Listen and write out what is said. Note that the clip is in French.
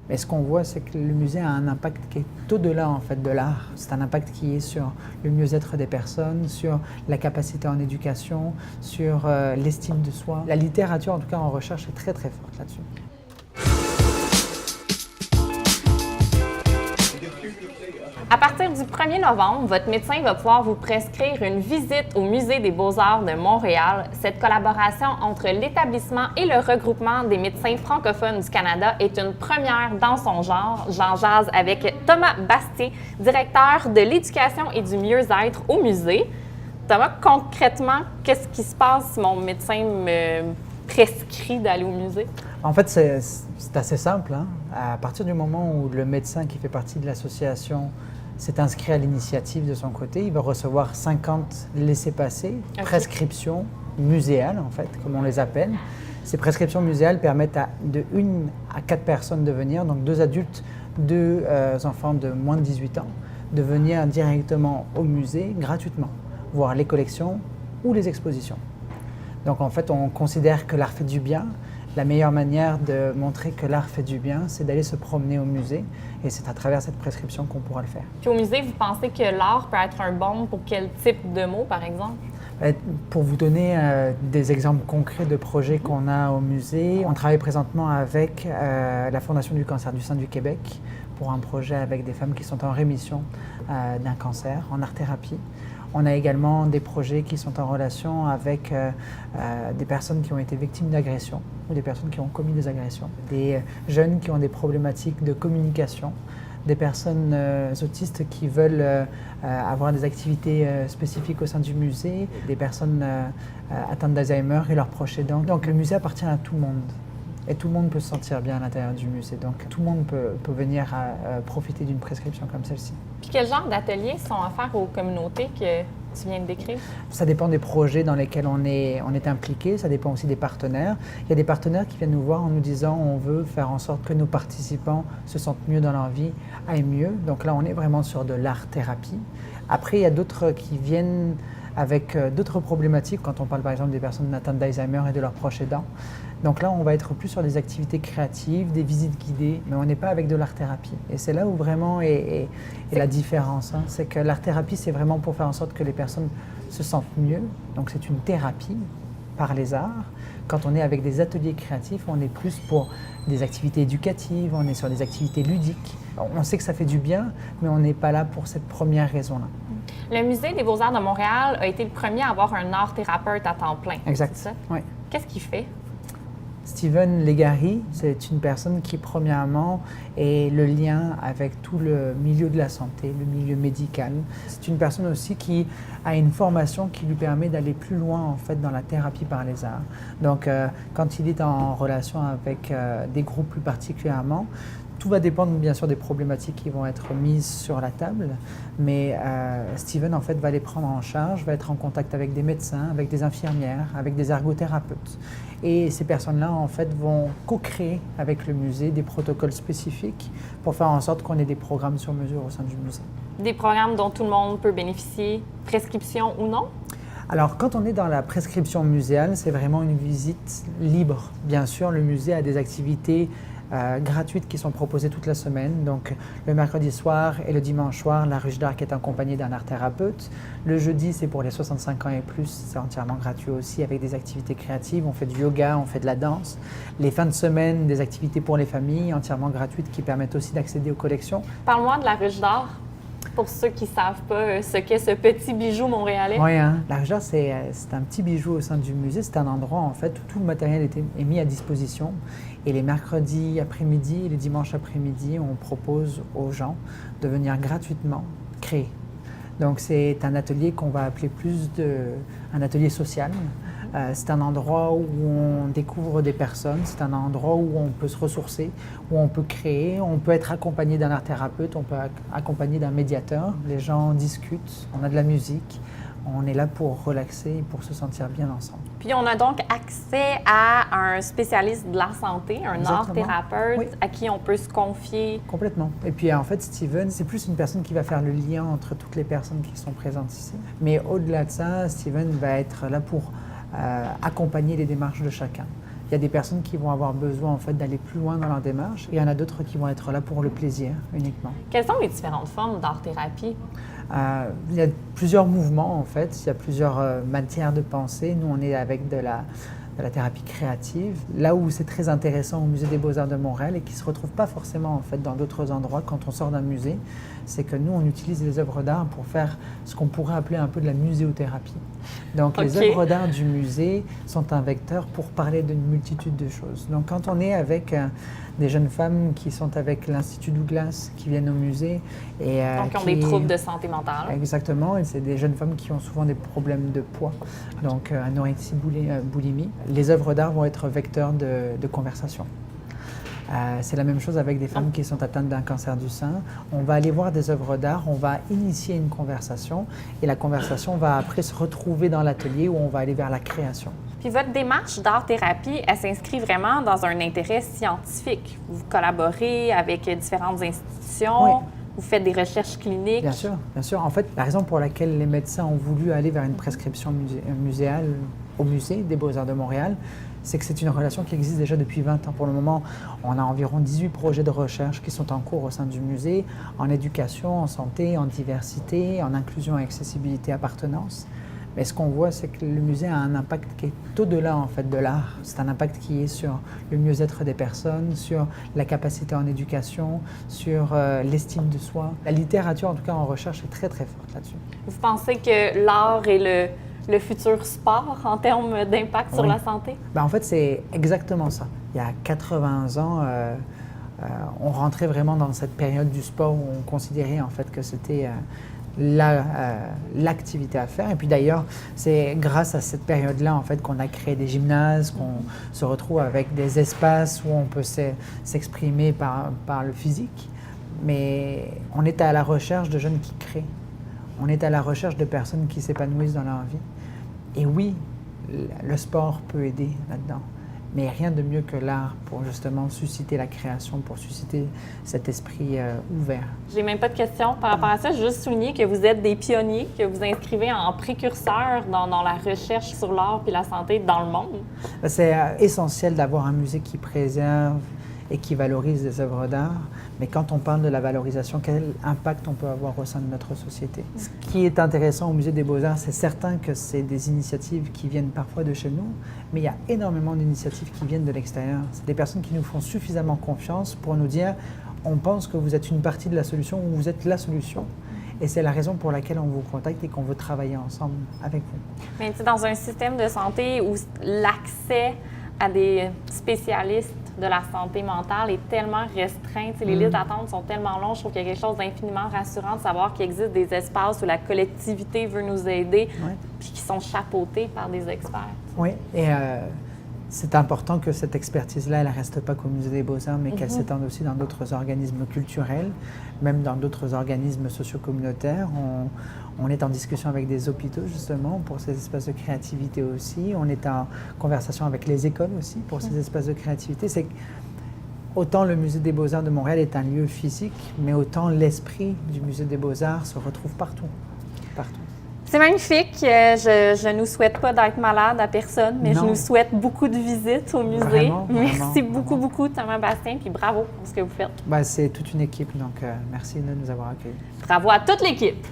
Mais ce qu'on voit, c'est que le musée a un impact qui est au-delà en fait de l'art. C'est un impact qui est sur le mieux-être des personnes, sur la capacité en éducation, sur l'estime de soi. La littérature, en tout cas en recherche, est très très forte là-dessus. À partir du 1er novembre, votre médecin va pouvoir vous prescrire une visite au Musée des beaux-arts de Montréal. Cette collaboration entre l'établissement et le regroupement des médecins francophones du Canada est une première dans son genre. J'en jase avec Thomas Bastier, directeur de l'éducation et du mieux-être au musée. Thomas, concrètement, qu'est-ce qui se passe si mon médecin me prescrit d'aller au musée? En fait, c'est assez simple, hein. À partir du moment où le médecin qui fait partie de l'association s'est inscrit à l'initiative de son côté, il va recevoir 50 laissez-passer, prescriptions muséales, en fait, comme on les appelle. Ces prescriptions muséales permettent de 1 à 4 personnes de venir, donc 2 adultes, 2 enfants de moins de 18 ans, de venir directement au musée gratuitement, voir les collections ou les expositions. Donc en fait, on considère que l'art fait du bien. La meilleure manière de montrer que l'art fait du bien, c'est d'aller se promener au musée et c'est à travers cette prescription qu'on pourra le faire. Puis au musée, vous pensez que l'art peut être un baume pour quel type de mots, par exemple? Pour vous donner des exemples concrets de projets qu'on a au musée, on travaille présentement avec la Fondation du cancer du sein du Québec pour un projet avec des femmes qui sont en rémission d'un cancer en art-thérapie. On a également des projets qui sont en relation avec des personnes qui ont été victimes d'agressions ou des personnes qui ont commis des agressions, des jeunes qui ont des problématiques de communication, des personnes autistes qui veulent avoir des activités spécifiques au sein du musée, des personnes atteintes d'Alzheimer et leurs proches aidants. Donc le musée appartient à tout le monde. Et tout le monde peut se sentir bien à l'intérieur du musée. Donc tout le monde peut venir profiter d'une prescription comme celle-ci. Puis quel genre d'ateliers sont offerts aux communautés que tu viens de décrire? Ça dépend des projets dans lesquels on est impliqué, ça dépend aussi des partenaires. Il y a des partenaires qui viennent nous voir en nous disant on veut faire en sorte que nos participants se sentent mieux dans leur vie, aillent mieux. Donc là, on est vraiment sur de l'art-thérapie. Après, il y a d'autres qui viennent avec d'autres problématiques, quand on parle par exemple des personnes atteintes d'Alzheimer et de leurs proches aidants. Donc là, on va être plus sur des activités créatives, des visites guidées, mais on n'est pas avec de l'art-thérapie. Et c'est là où vraiment est la différence, hein. C'est que l'art-thérapie, c'est vraiment pour faire en sorte que les personnes se sentent mieux. Donc c'est une thérapie par les arts. Quand on est avec des ateliers créatifs, on est plus pour des activités éducatives, on est sur des activités ludiques. On sait que ça fait du bien, mais on n'est pas là pour cette première raison-là. Le Musée des beaux-arts de Montréal a été le premier à avoir un art-thérapeute à temps plein. Exact. C'est ça? Oui. Qu'est-ce qu'il fait? Steven Legary, c'est une personne qui, premièrement, est le lien avec tout le milieu de la santé, le milieu médical. C'est une personne aussi qui a une formation qui lui permet d'aller plus loin, en fait, dans la thérapie par les arts. Donc, quand il est en relation avec des groupes plus particulièrement, tout va dépendre bien sûr des problématiques qui vont être mises sur la table, mais Steven en fait va les prendre en charge, va être en contact avec des médecins, avec des infirmières, avec des ergothérapeutes. Et ces personnes-là en fait vont co-créer avec le musée des protocoles spécifiques pour faire en sorte qu'on ait des programmes sur mesure au sein du musée. Des programmes dont tout le monde peut bénéficier, prescription ou non? Alors, quand on est dans la prescription muséale, c'est vraiment une visite libre. Bien sûr, le musée a des activités gratuites qui sont proposées toute la semaine. Donc, le mercredi soir et le dimanche soir, la ruche d'art est accompagnée d'un art-thérapeute. Le jeudi, c'est pour les 65 ans et plus, c'est entièrement gratuit aussi avec des activités créatives. On fait du yoga, on fait de la danse. Les fins de semaine, des activités pour les familles entièrement gratuites qui permettent aussi d'accéder aux collections. Parle-moi de la ruche d'art. Pour ceux qui ne savent pas ce qu'est ce petit bijou montréalais. Oui, hein? La ruche d'art, c'est un petit bijou au sein du musée. C'est un endroit en fait où tout le matériel est mis à disposition. Et les mercredis après-midi et les dimanches après-midi, on propose aux gens de venir gratuitement créer. Donc c'est un atelier qu'on va appeler un atelier social. C'est un endroit où on découvre des personnes, c'est un endroit où on peut se ressourcer, où on peut créer, on peut être accompagné d'un art-thérapeute, on peut accompagner d'un médiateur. Les gens discutent, on a de la musique, on est là pour relaxer et pour se sentir bien ensemble. Puis on a donc accès à un spécialiste de la santé, un art-thérapeute, oui, à qui on peut se confier. Complètement. Et puis en fait, Steven, c'est plus une personne qui va faire le lien entre toutes les personnes qui sont présentes ici. Mais au-delà de ça, Steven va être là pour accompagner les démarches de chacun. Il y a des personnes qui vont avoir besoin en fait d'aller plus loin dans leur démarche et il y en a d'autres qui vont être là pour le plaisir uniquement. Quelles sont les différentes formes d'art-thérapie? Il y a plusieurs mouvements en fait, il y a plusieurs matières de pensée. Nous, on est avec de la thérapie créative, là où c'est très intéressant au Musée des Beaux-Arts de Montréal et qui ne se retrouve pas forcément en fait dans d'autres endroits quand on sort d'un musée, c'est que nous, on utilise les œuvres d'art pour faire ce qu'on pourrait appeler un peu de la muséothérapie. Donc les œuvres d'art du musée sont un vecteur pour parler d'une multitude de choses. Donc quand on est avec des jeunes femmes qui sont avec l'Institut Douglas, qui viennent au musée et donc, qui ont des troubles de santé mentale. Exactement, et c'est des jeunes femmes qui ont souvent des problèmes de poids, donc anorexie, boulimie. Les œuvres d'art vont être vecteurs de conversation. C'est la même chose avec des femmes qui sont atteintes d'un cancer du sein. On va aller voir des œuvres d'art, on va initier une conversation et la conversation va après se retrouver dans l'atelier où on va aller vers la création. Puis votre démarche d'art-thérapie, elle s'inscrit vraiment dans un intérêt scientifique. Vous collaborez avec différentes institutions, oui. Vous faites des recherches cliniques. Bien sûr, bien sûr. En fait, la raison pour laquelle les médecins ont voulu aller vers une prescription muséale au Musée des Beaux-Arts de Montréal, c'est que c'est une relation qui existe déjà depuis 20 ans. Pour le moment, on a environ 18 projets de recherche qui sont en cours au sein du musée, en éducation, en santé, en diversité, en inclusion, accessibilité, appartenance. Mais ce qu'on voit, c'est que le musée a un impact qui est au-delà en fait, de l'art. C'est un impact qui est sur le mieux-être des personnes, sur la capacité en éducation, sur l'estime de soi. La littérature, en tout cas en recherche, est très très forte là-dessus. Vous pensez que l'art est le futur sport en termes d'impact sur la santé? Ben, en fait, c'est exactement ça. Il y a 80 ans, on rentrait vraiment dans cette période du sport où on considérait en fait que c'était l'activité à faire. Et puis d'ailleurs, c'est grâce à cette période-là en fait qu'on a créé des gymnases, qu'on se retrouve avec des espaces où on peut s'exprimer par le physique. Mais on est à la recherche de jeunes qui créent. On est à la recherche de personnes qui s'épanouissent dans leur vie. Et oui, le sport peut aider là-dedans. Mais rien de mieux que l'art pour justement susciter la création, pour susciter cet esprit ouvert. J'ai même pas de questions par rapport à ça. Je veux juste souligner que vous êtes des pionniers, que vous inscrivez en précurseurs dans la recherche sur l'art et la santé dans le monde. C'est essentiel d'avoir un musée qui préserve et qui valorise les œuvres d'art. Mais quand on parle de la valorisation, quel impact on peut avoir au sein de notre société? Ce qui est intéressant au Musée des Beaux-Arts, c'est certain que c'est des initiatives qui viennent parfois de chez nous, mais il y a énormément d'initiatives qui viennent de l'extérieur. C'est des personnes qui nous font suffisamment confiance pour nous dire « on pense que vous êtes une partie de la solution ou vous êtes la solution ». Et c'est la raison pour laquelle on vous contacte et qu'on veut travailler ensemble avec vous. Mais dans un système de santé où l'accès à des spécialistes de la santé mentale est tellement restreint. Les listes d'attente sont tellement longues. Je trouve qu'il y a quelque chose d'infiniment rassurant de savoir qu'il existe des espaces où la collectivité veut nous aider puis qui sont chapeautés par des experts. Oui, et c'est important que cette expertise-là, elle ne reste pas qu'au Musée des Beaux-Arts, mais qu'elle s'étende aussi dans d'autres organismes culturels, même dans d'autres organismes socio-communautaires. On est en discussion avec des hôpitaux, justement, pour ces espaces de créativité aussi. On est en conversation avec les écoles aussi pour ces espaces de créativité. C'est autant le Musée des Beaux-Arts de Montréal est un lieu physique, mais autant l'esprit du Musée des Beaux-Arts se retrouve partout. Partout. C'est magnifique. Je ne nous souhaite pas d'être malade à personne, mais non. Je nous souhaite beaucoup de visites au musée. Vraiment, merci beaucoup, Thomas Bastien, puis bravo pour ce que vous faites. C'est toute une équipe, donc merci de nous avoir accueillis. Bravo à toute l'équipe.